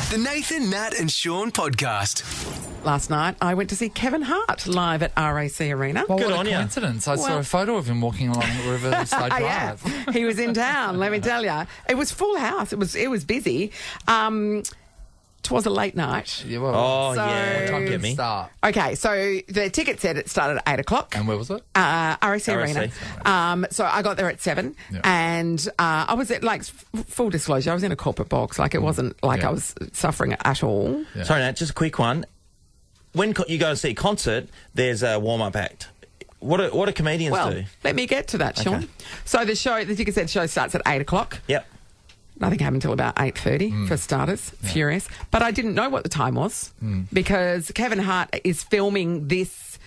The Nathan, Nat and Shaun podcast. Last night, I went to see Kevin Hart live at RAC Arena. Well, Good what on a ya. coincidence. I saw a photo of him walking along Riverside Yeah, Drive. he was in town, let me tell you. It was full house. It was busy. It was a late night. Yeah, well, Oh, So- yeah. what time did Get it me. start? Okay, so the ticket said it started at 8 o'clock. And where was it? RAC Arena. So I got there at 7 Yeah. and I was at, like, full disclosure, I was in a corporate box. Like, it wasn't like Yeah. I was suffering at all. Yeah. Sorry, Nat, just a quick one. When you go to see a concert, there's a warm-up act. What do comedians Well, do? let me get to that, Sean. Okay. So the ticket said show starts at 8 o'clock. Yep. Nothing happened until about 8:30 for starters. Furious. But I didn't know what the time was because Kevin Hart is filming this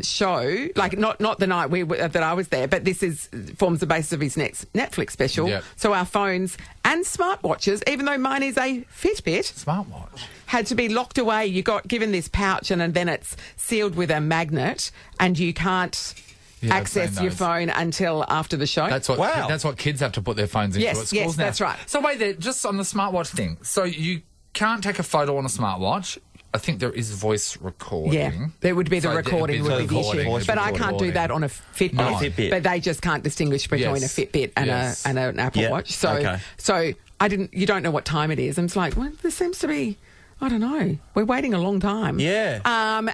show, like not the night that I was there, but this forms the basis of his next Netflix special. Yep. So our phones and smartwatches, even though mine is a Fitbit, Smartwatch. had to be locked away. You got given this pouch and then it's sealed with a magnet and you can't Yeah, I've access seen your those. phone until after the show. That's what Wow. that's what kids have to put their phones into Yes, at schools yes, now. that's right. So wait there, just on the smartwatch thing. So you can't take a photo on a smartwatch. I think there is voice recording. Yeah, there would be the So recording it'd would be the recording. issue. Voice But I can't do that on a Fitbit. No. Fitbit. But they just can't distinguish between Yes. a Fitbit and Yes. an Apple Yeah. Watch. So Okay. so you don't know what time it is. I'm just like, well, there seems to be, I don't know. We're waiting a long time. Yeah.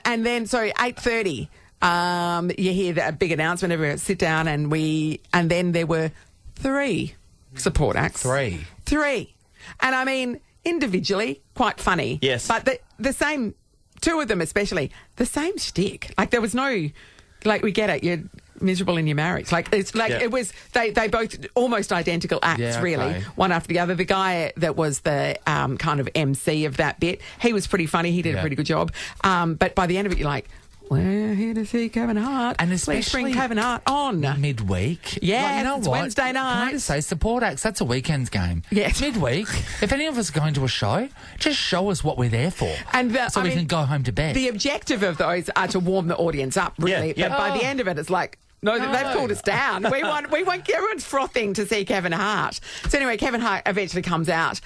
And then so 8:30, you hear that big announcement. Everyone sit down, and then there were 3 support acts. Three. And I mean, individually, quite funny. Yes. But the same, 2 of them especially, the same shtick. Like, there was no, like, we get it, you're miserable in your marriage. Like, it's like, Yeah. it was, they both almost identical acts, Yeah, really, okay. one after the other. The guy that was the kind of MC of that bit, he was pretty funny. He did a Yeah. pretty good job. But by the end of it, you're like, we're here to see Kevin Hart. And Please bring especially Kevin Hart on. Midweek. Yeah, Like, you know it's what? Wednesday Can I night. just say support acts, that's a weekend's game. Yes. Midweek, if any of us are going to a show, just show us what we're there for. And so we can go home to bed. The objective of those are to warm the audience up, really. Yeah, yeah. But by the Oh. end of it, it's like, no, they've pulled us down. We want everyone's frothing to see Kevin Hart. So anyway, Kevin Hart eventually comes out.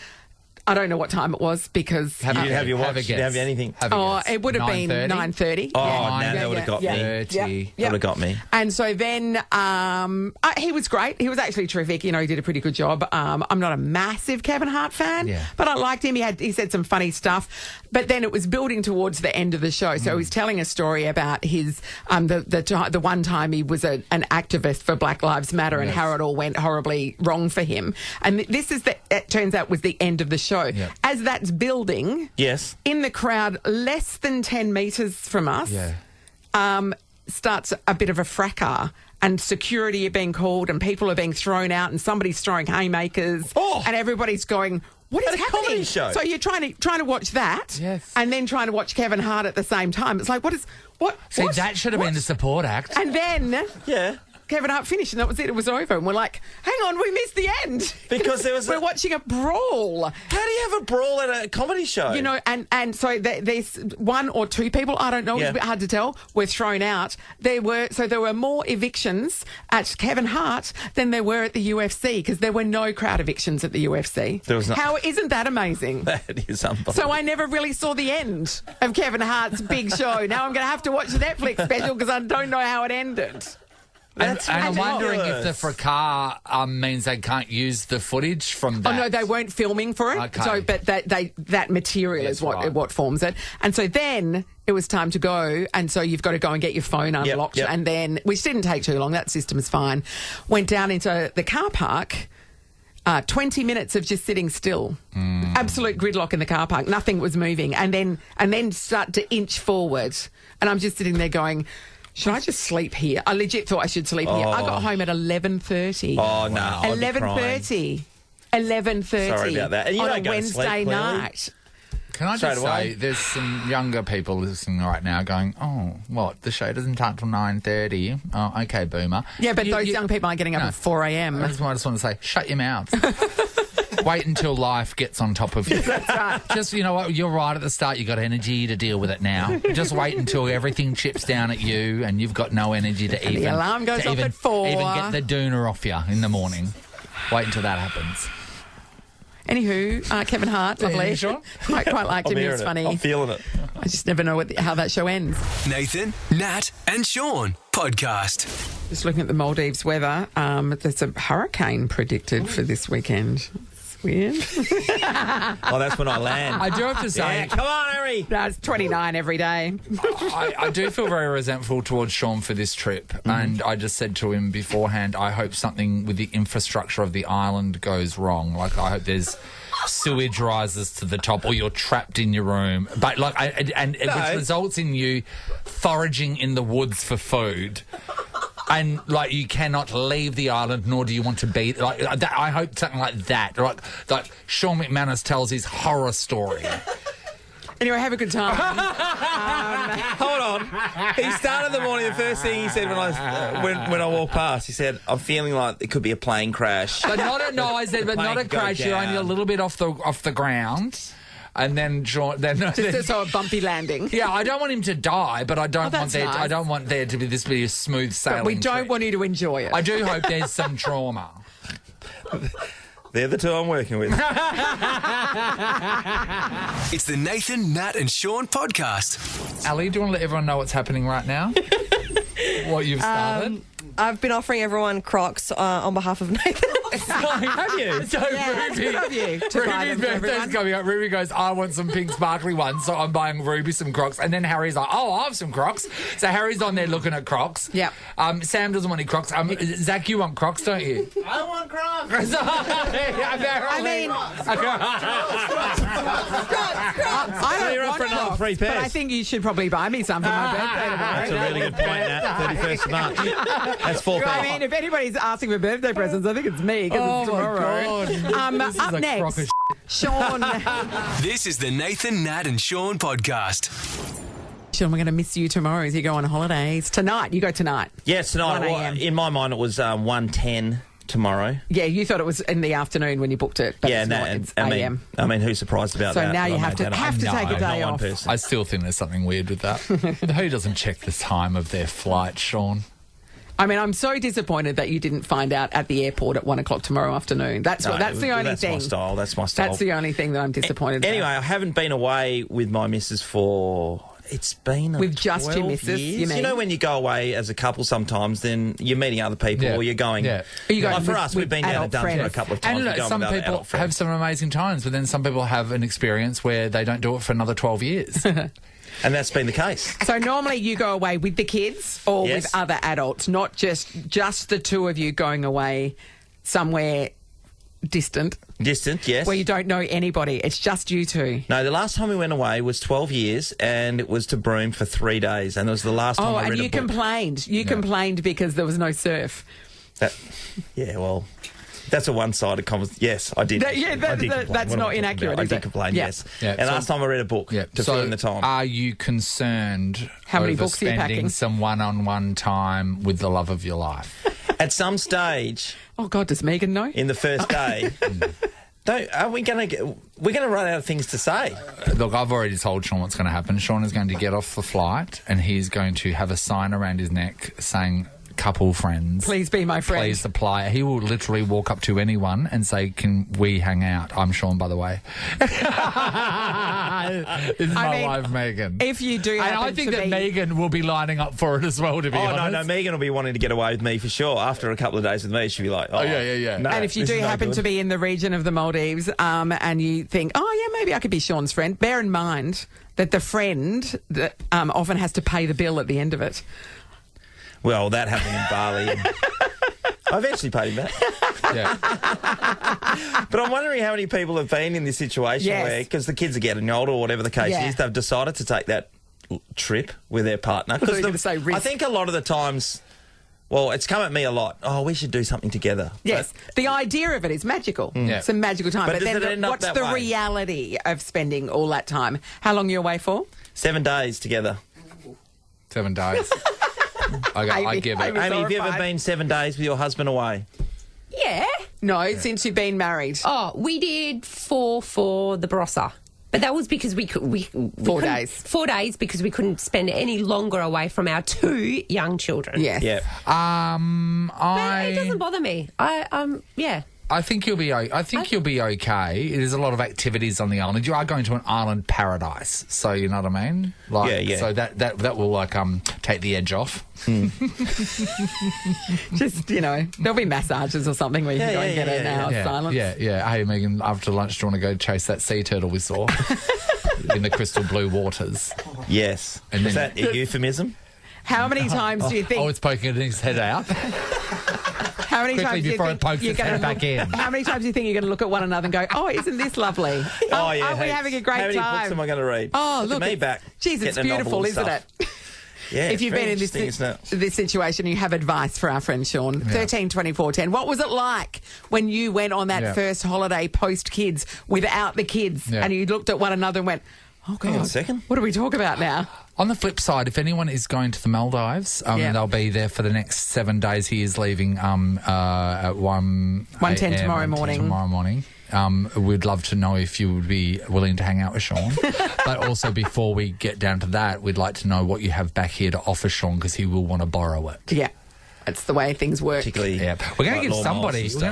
I don't know what time it was because You didn't have your watch? Have a Did you guess. have anything? Have a guess. it would have been 9:30. Oh, Yeah. no, that would have got me. 30. That would have got me. And so then he was great. He was actually terrific. You know, he did a pretty good job. I'm not a massive Kevin Hart fan, Yeah. but I liked him. He said some funny stuff. But then it was building towards the end of the show. So he was telling a story about his the one time he was an activist for Black Lives Matter and Yes. how it all went horribly wrong for him. And it turns out was the end of the show. Yeah. As that's building, Yes. in the crowd less than 10 metres from us, Yeah. starts a bit of a fracas and security are being called and people are being thrown out and somebody's throwing haymakers and everybody's going, what is At a happening? comedy show. So you're trying to watch that Yes. and then trying to watch Kevin Hart at the same time. It's like, what? See, that should have been the support act. And then Yeah. Kevin Hart finished and that was it. It was over. And we're like, hang on, we missed the end. Because there was We're watching a brawl. How do you have a brawl at a comedy show? You know, and so there's 1 or 2 people, I don't know, Yeah. it's a bit hard to tell, were thrown out. There were more evictions at Kevin Hart than there were at the UFC because there were no crowd evictions at the UFC. There was not. How isn't that amazing? That is unbelievable. So I never really saw the end of Kevin Hart's big show. Now I'm going to have to watch the Netflix special because I don't know how it ended. And I'm wondering if the ridiculous. fracas means they can't use the footage from that. Oh no, they weren't filming for it. Okay. So, but that material Yes, is what right. what forms it. And so then it was time to go, and so you've got to go and get your phone unlocked, yep. and then which didn't take too long. That system's fine. Went down into the car park. 20 minutes of just sitting still. Absolute gridlock in the car park. Nothing was moving, and then start to inch forward, and I'm just sitting there going, should I just sleep here? I legit thought I should sleep here. I got home at 11:30. Oh, no. I'd be crying. 11:30. 11:30. Sorry about that. And you on don't a go to sleep, Wednesday clearly. night. Can I Straight just away. say, there's some younger people listening right now going, oh, what, the show doesn't start till 9:30? Oh, okay, boomer. Yeah, but those young people aren't getting up No. at 4 a.m. I just want to say, shut your mouth. Wait until life gets on top of you. That's right. Just, you know what, you're right at the start. You've got energy to deal with it now. Just wait until everything chips down at you and you've got no energy to And the alarm goes off at 4. Even get the doona off you in the morning. Wait until that happens. Anywho, Kevin Hart, lovely. Yeah, Sean? Quite like him. He was funny. I'm feeling it. I just never know how that show ends. Nathan, Nat, and Sean podcast. Just looking at the Maldives weather, there's a hurricane predicted for this weekend. It's weird. Oh, that's when I land. I do have to say, Yeah, come on, Harry. No, it's 29 every day. I do feel very resentful towards Sean for this trip. And I just said to him beforehand, I hope something with the infrastructure of the island goes wrong. Like, I hope there's sewage rises to the top or you're trapped in your room. But, like, which results in you foraging in the woods for food. And, like, you cannot leave the island, nor do you want to be. Like, I hope something like that. Like Sean McManus tells his horror story. Anyway, have a good time. Hold on. He started the morning. The first thing he said when I walked past, he said, "I'm feeling like it could be a plane crash." But not a crash. You're only a little bit off the ground. And then Sean, Just a bumpy landing. yeah, I don't want him to die, but I don't want that's there. nice. I don't want there to be a smooth sailing. But we don't trip. want you to enjoy it. I do hope there's some trauma. They're the two I'm working with. It's the Nathan, Nat, and Sean podcast. Ali, do you want to let everyone know what's happening right now? What you've started? I've been offering everyone Crocs on behalf of Nathan. Have you? So Ruby, good of you to buy Ruby's them for birthday's everyone. coming up. Ruby goes, I want some pink sparkly ones, so I'm buying Ruby some Crocs. And then Harry's like, oh, I have some Crocs. So Harry's on there looking at Crocs. Yep. Sam doesn't want any Crocs. Zach, you want Crocs, don't you? I want Crocs. I mean, I don't You're up want for another Crocs, free but pairs. I think you should probably buy me some for my birthday tomorrow. That's a really good point, Nat. 31st of March. That's 4 I mean, if anybody's asking for birthday presents, I think it's me because it's tomorrow. This Up is a next, crock of Sean. This is the Nathan, Nat, and Sean podcast. Sean, we're going to miss you tomorrow as you go on holidays. Tonight, you go tonight. Yes, tonight. 1 Well, a.m. in my mind, it was 1:10 tomorrow. Yeah, you thought it was in the afternoon when you booked it, but it's not. It's AM. I mean, who's surprised about So that? now you I have to made that up. have to No, take a not day one off. person. I still think there's something weird with that. Who doesn't check the time of their flight, Sean? I mean, I'm so disappointed that you didn't find out at the airport at 1 o'clock tomorrow afternoon. That's the only thing. That's my style. That's my style. That's the only thing that I'm disappointed Anyway, about. I haven't been away with my missus for... It's been With just your 12 missus, years. you mean? You know, when you go away as a couple sometimes, then you're meeting other people Yeah. or you're going... Yeah. Are you going Like for with- us, we've with been down adult and done it a friends? couple of times. And We're look, going some with other people adult friends. have some amazing times, but then some people have an experience where they don't do it for another 12 years. And that's been the case. So normally you go away with the kids or Yes. with other adults, not just the two of you going away somewhere distant Distant, yes. where you don't know anybody. It's just you two. No, the last time we went away was 12 years and it was to Broome for 3 days. And it was the last time Oh, I read and a you book. complained. You complained because there was no surf. Yeah, well... That's a one-sided conversation. Yes, I did. That- yeah, I that- did that- complain. that's What am not I talking inaccurate, about? I is did it? complain, Yeah. yes. Yeah, And so- last time I read a book to fill in the time. Are you concerned How many over books are you spending packing? some one-on-one time with the love of your life? At some stage Oh, God, does Megan know? in the first day, we're going to run out of things to say. Look, I've already told Sean what's going to happen. Sean is going to get off the flight and he's going to have a sign around his neck saying, couple friends. Please be my friend. Please apply. He will literally walk up to anyone and say, can we hang out? I'm Sean, by the way. This is my mean, wife, Megan. If you do And happen I think to that be... Megan will be lining up for it as well, to be Oh, honest. no, Megan will be wanting to get away with me for sure. After a couple of days with me, she'll be like, oh, yeah. No, And if you this do is no happen good. to be in the region of the Maldives and you think, oh, yeah, maybe I could be Sean's friend, bear in mind that the friend that, often has to pay the bill at the end of it. Well, that happened in Bali. I eventually paid him back. Yeah. But I'm wondering how many people have been in this situation Yes. where, because the kids are getting older or whatever the case Yeah. is, they've decided to take that trip with their partner. thought you were gonna say risk. I think a lot of the times, well, it's come at me a lot. Oh, we should do something together. Yes, the idea of it is magical. Yeah. It's a magical time. But does then it end up what's that the way? reality of spending all that time? How long are you away for? 7 days together. 7 days. I give it. Amy. Amy, have you ever horrified. been 7 days with your husband away? Yeah. No, since you've been married. Oh, we did 4 for the Barossa. But that was because we 4 days. 4 days because we couldn't spend any longer away from our 2 young children. Yes. Yeah. But it doesn't bother me. Yeah. I think you'll be. I think you'll be okay. There's a lot of activities on the island. You are going to an island paradise, so you know what I mean. Like, Yeah. So that will like take the edge off. Just, there'll be massages or something where you can go and get an hour's silence. Yeah. Hey, Megan, after lunch, do you want to go chase that sea turtle we saw in the crystal blue waters? Yes. And Is then- that a euphemism? How many times do you think? Oh, it's poking its head out. How many Quickly times do you before it think pokes you're its gonna head back in. How many times do you think you're going to look at one another and go, "Oh, isn't this lovely? Aren't we having a great How many time?" books am I going to read? Oh, look at me it's, back. Geez, it's getting a novel beautiful, and isn't stuff. it? Yeah. If you've been in this situation, you have advice for our friend Sean. 13 24 10. What was it like when you went on that first holiday post kids without the kids and you looked at one another and went, "Oh God, Hang on a second. what do we talk about now?" On the flip side, if anyone is going to the Maldives, they'll be there for the next 7 days. He is leaving at 1:10 tomorrow morning. We'd love to know if you would be willing to hang out with Sean. But also, before we get down to that, we'd like to know what you have back here to offer Sean, because he will want to borrow it. Yeah, that's the way things work. Particularly, We're going to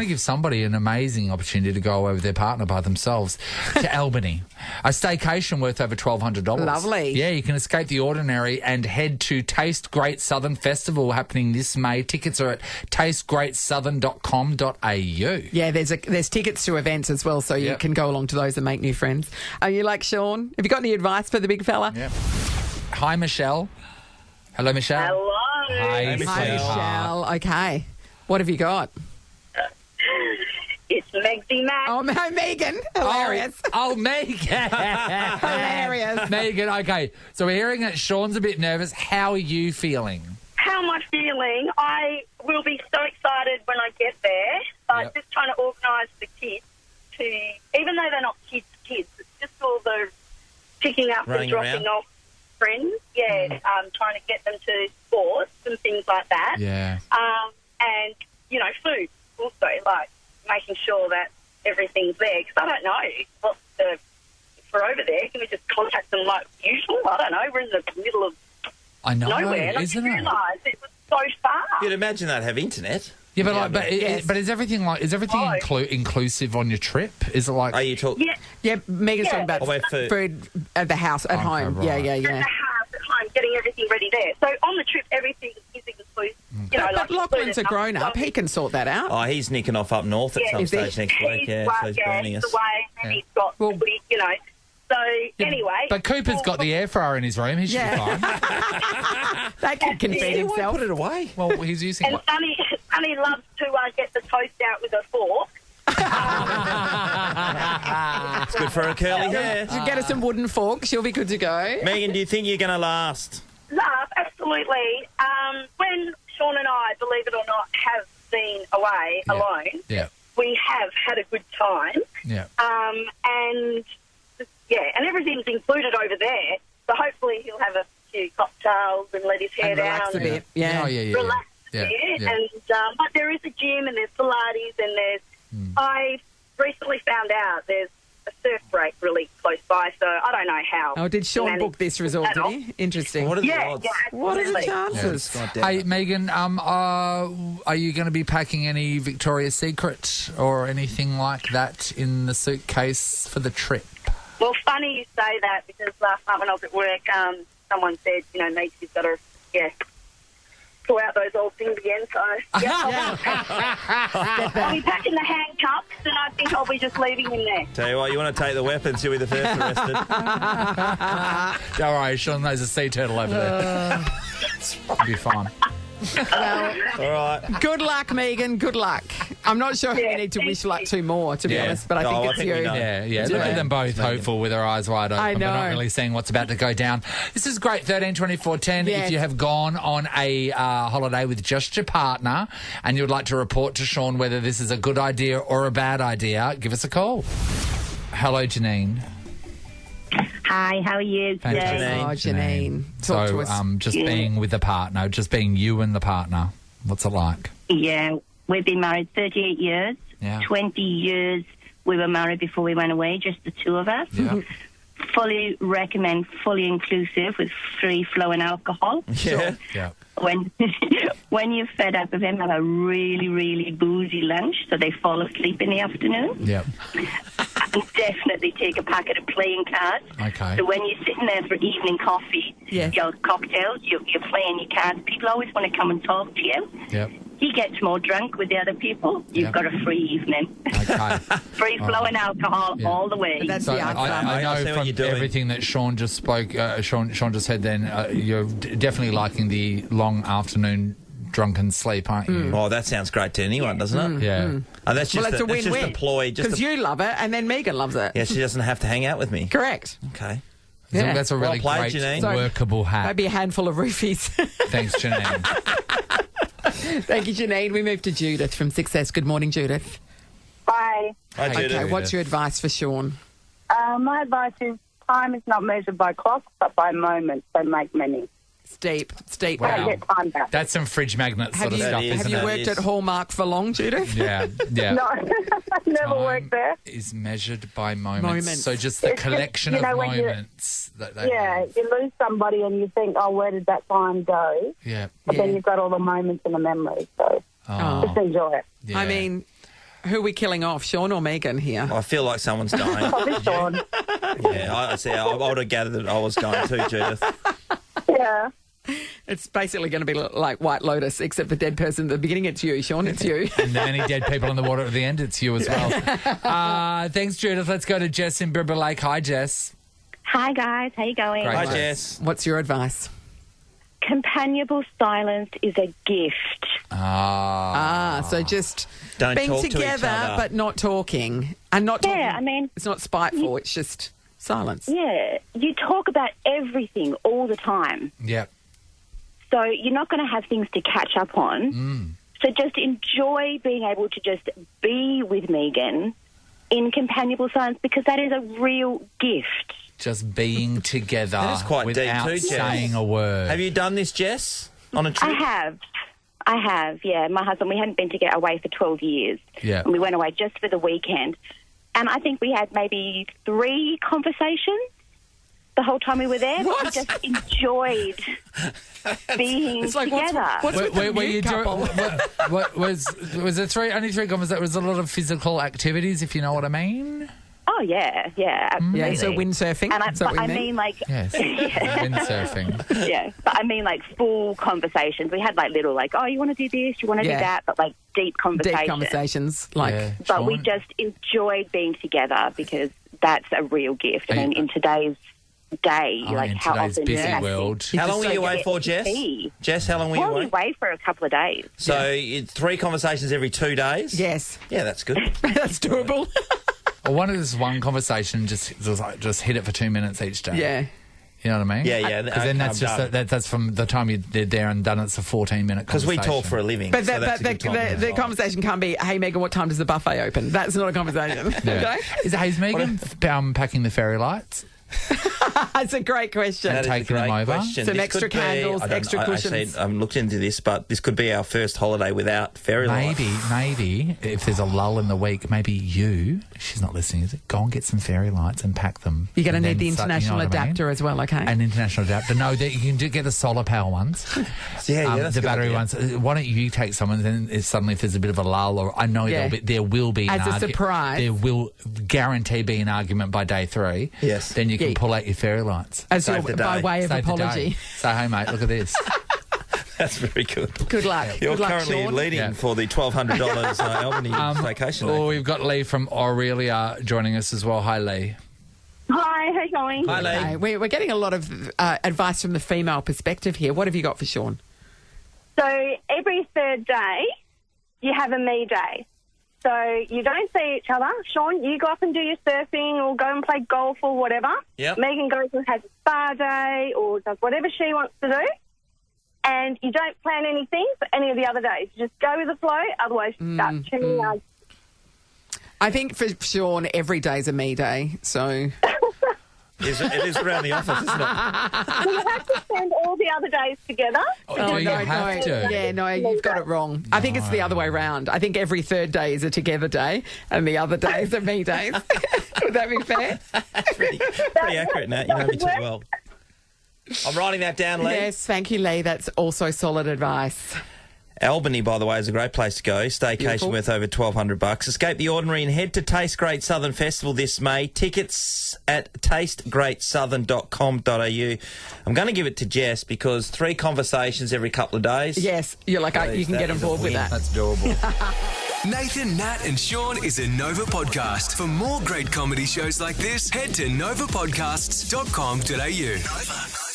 give somebody an amazing opportunity to go away with their partner by themselves to Albany, a staycation worth over $1,200. Lovely. Yeah, you can escape the ordinary and head to Taste Great Southern Festival happening this May. Tickets are at tastegreatsouthern.com.au. Yeah, there's tickets to events as well, so you can go along to those and make new friends. Are you like Sean? Have you got any advice for the big fella? Yeah. Hi, Michelle. Hello, Michelle. Hello. Hi, Michelle. Hi, Michelle. Okay. What have you got? It's Megsy Mac. Oh, Megan. Hilarious. Oh, Megan. Hilarious. Megan, okay. So we're hearing that Sean's a bit nervous. How are you feeling? How am I feeling? I will be so excited when I get there. But just trying to organise the kids to, even though they're not kids, it's just all the picking up Running and dropping around. off friends. Yeah, trying to get them to sports and things like that. Yeah. And, food also, like making sure that everything's there. Because I don't know if we're over there, can we just contact them like usual? I don't know. We're in the middle of I know, nowhere. And isn't I it? didn't realise it was so far. You'd imagine they'd have internet. Yeah, but is everything Oh. inclusive on your trip? Is it like? Are you talking? Yeah. Yeah, Megan's talking about Or food at the house, at home. right. Yeah. At the house at home, getting everything ready there. So on the trip, everything is inclusive. But Lachlan's a grown-up. He can sort that out. Oh, he's nicking off up north at some Is he? stage next week. Yeah, so he's burning us. away, and he's got, So anyway. But Cooper's got the air fryer in his room. He should be fine. That kid can feed himself. Put it away. Well, he's using And what? Sunny loves to get the toast out with a fork. It's good for her curly hair. You get her some wooden forks, she'll be good to go. Megan, do you think you're going to last? Love, absolutely. When Sean and I, believe it or not, have been away alone, Yeah. we have had a good time. Yeah. And everything's included over there. So hopefully he'll have a few cocktails and let his hair And down. relax a bit. Yeah. Oh, yeah. Relax Yeah, a bit. yeah. And, but there is a gym and there's Pilates and there's... I recently found out there's a surf break really close by, so I don't know how. Oh, did Sean managed book this resort, that did off. he? Interesting. What are the Yeah, odds? What are the absolutely. chances? God damn Hey, it. Megan, are you going to be packing any Victoria's Secret or anything like that in the suitcase for the trip? Well, funny you say that because last night when I was at work, someone said, Meg, you've got to, pull out those old things again. So, I'll be packing the handcuffs and I think I'll be just leaving him there. Tell you what, you want to take the weapons, you'll be the first arrested. Don't worry, Sean knows a sea turtle over there. It'll be fine. Well, All right. good luck, Megan. Good luck. I'm not sure who Yeah, we need to thank wish you. luck to more, to be Yeah. honest, but I think Oh, I it's think you. we know. Yeah. Look at them both hopeful with their eyes wide open, I but not know. really seeing what's about to go down. This is great, 13 24 10. Yes. If you have gone on a holiday with just your partner and you would like to report to Sean whether this is a good idea or a bad idea, give us a call. Hello, Janine. Hi, how are you? Fantastic. Oh, Janine. Talk to So, us. just being with the partner, just being you and the partner, what's it like? Yeah, we've been married 38 years. Yeah. 20 years we were married before we went away, just the two of us. Yeah. Fully recommend fully inclusive with free flowing alcohol. Yeah. Yeah. when when you're fed up with them, have a really, really boozy lunch so they fall asleep in the afternoon. Yep. And definitely take a packet of playing cards. Okay. So when you're sitting there for evening coffee, Yes. your cocktails, you're playing your cards, people always want to come and talk to you. Yep. He gets more drunk with the other people. You've Yep. got a free evening. Okay. Free flowing alcohol Yeah. all the way. But that's So the answer. I I know see what from you're doing. everything that Sean just spoke, Sean just said then, you're definitely liking the long afternoon drunken sleep, aren't you? Oh, that sounds great to anyone, doesn't it? Yeah. Oh, that's just Well, it's a that's win-win. just a ploy. Because you love it, and then Megan loves it. Yeah, she doesn't have to hang out with me. Correct. Okay. Yeah. That's a really Well played, great, Janine. So- workable hack. Maybe a handful of roofies. Thanks, Janine. Thank you, Janine. We move to Judith from Success. Good morning, Judith. Hi. Hi, Hey, Judith. Okay, what's your advice for Sean? My advice is time is not measured by clocks, but by moments. So make many. Steep. Wow. Don't get time back. That's some fridge magnet sort Have of you, stuff, is, have isn't you it? worked at Hallmark for long, Judith? Yeah, yeah. No, I've never worked there. Is measured by moments. Moments. So just the It's just, collection you know, of when you- moments that they Yeah, have. you lose somebody and you think, oh, where did that time go? Yeah. But Yeah. then you've got all the moments in the memory. So Oh, just enjoy it. yeah. I mean, who are we killing off, Sean or Megan here? I feel like someone's dying. Probably Sean. Yeah, I see. I would have gathered that I was going too, Judith. Yeah. It's basically going to be like White Lotus, except the dead person at the beginning. It's you, Sean. It's you. And the only dead people in the water at the end, it's you as well. Thanks, Judith. Let's go to Jess in Bibber Lake. Hi, Jess. Hi guys, how you going? Great. Hi, Right. Jess. What's your advice? Companionable silence is a gift. So just Don't being talk to each together other. but not talking. And not talking. Yeah, I mean- it's not spiteful, it's just silence. Yeah, you talk about everything all the time. Yep. So you're not going to have things to catch up on. So just enjoy being able to just be with Megan in companionable silence because that is a real gift. Just being together That is quite deep without too, Jess. saying a word. Have you done this, Jess, on a I trip? have, yeah. My husband, we hadn't been together away for 12 years. Yeah. And we went away just for the weekend. And I think we had maybe 3 conversations the whole time we were there. What? We just enjoyed being It's like, together. what's with the Were new you couple? what was there only three conversations? Was a lot of physical activities, if you know what I mean? Oh, yeah, absolutely. Yeah, so windsurfing. And Is that what you I mean, like, Yes. yeah, Windsurfing. yeah. But I mean, like, full conversations. We had, like, little, like, oh, you want to do this, you want to Yeah. do that, but, like, deep conversations. Deep conversations. Like, Yeah. But we Sean? just enjoyed being together because that's a real gift. I Hey, mean, in today's day, Oh, like in how today's often busy you have world. How long were you away for, Jess? tea. Jess, how long were you Well, we away? away for a couple of days. So 3 conversations every 2 days? yes, Yeah, that's good. that's doable. Or one conversation, just hit it for 2 minutes each day. Yeah. You know what I mean? Yeah, yeah. Because then that's just that's from the time you're there and done. It's a 14-minute Because conversation. we talk for a living. But so that's a good time. the conversation can't be, hey, Megan, what time does the buffet open? That's not a conversation. Yeah. Okay? Is Megan packing the fairy lights? That's a great question. That is a taking them great over. question. Some This extra could be- candles, I don't- extra I cushions. actually, I haven't looked into this, but this could be our first holiday without fairy lights. Maybe if there's a lull in the week, maybe she's not listening, is it? Go and get some fairy lights and pack them. You're going to And need then the start- you know international what I mean? adapter as well, okay? An international adapter. No, you can get the solar power ones. Yeah, that's the a good battery idea. ones. Why don't you take some and then if there's a bit of a lull, or I know Yeah. there will be As a surprise. There will guarantee be an argument by day 3. Yes. Then you can Yeah. pull out your fairy lights. As Save your, the by day. way of Save the apology. day. Say, hey mate, look at this. That's very good. Good luck. You're Good luck, currently Sean. leading Yeah. for the $1,200 Albany vacation. Oh, we've got Lee from Aurelia joining us as well. Hi, Lee. Hi, how you going? Hi, Lee. Okay, we're getting a lot of advice from the female perspective here. What have you got for Sean? So every third day, you have a me day. So you don't see each other. Sean, you go up and do your surfing or go and play golf or whatever. Yep. Megan goes and has a spa day or does whatever she wants to do. And you don't plan anything for any of the other days. You just go with the flow, otherwise you start tuning out. I think for Sean, every day's a me day. So It is around the office, isn't it? You have to spend all the other days together. Do you have to? Yeah, no, you've got it wrong. I think it's the other way round. I think every third day is a together day, and the other days are me days. Would that be fair? Pretty accurate, Nat. You know me too well. I'm writing that down, Lee. Yes, thank you, Lee. That's also solid advice. Albany, by the way, is a great place to go. Staycation Beautiful. worth over $1,200. Escape the ordinary and head to Taste Great Southern Festival this May. Tickets at tastegreatsouthern.com.au. I'm going to give it to Jess because 3 conversations every couple of days. Yes, you're like, you can that get on is a board with win. that. That's doable. Nathan, Nat and Sean is a Nova podcast. For more great comedy shows like this, head to novapodcasts.com.au. Nova.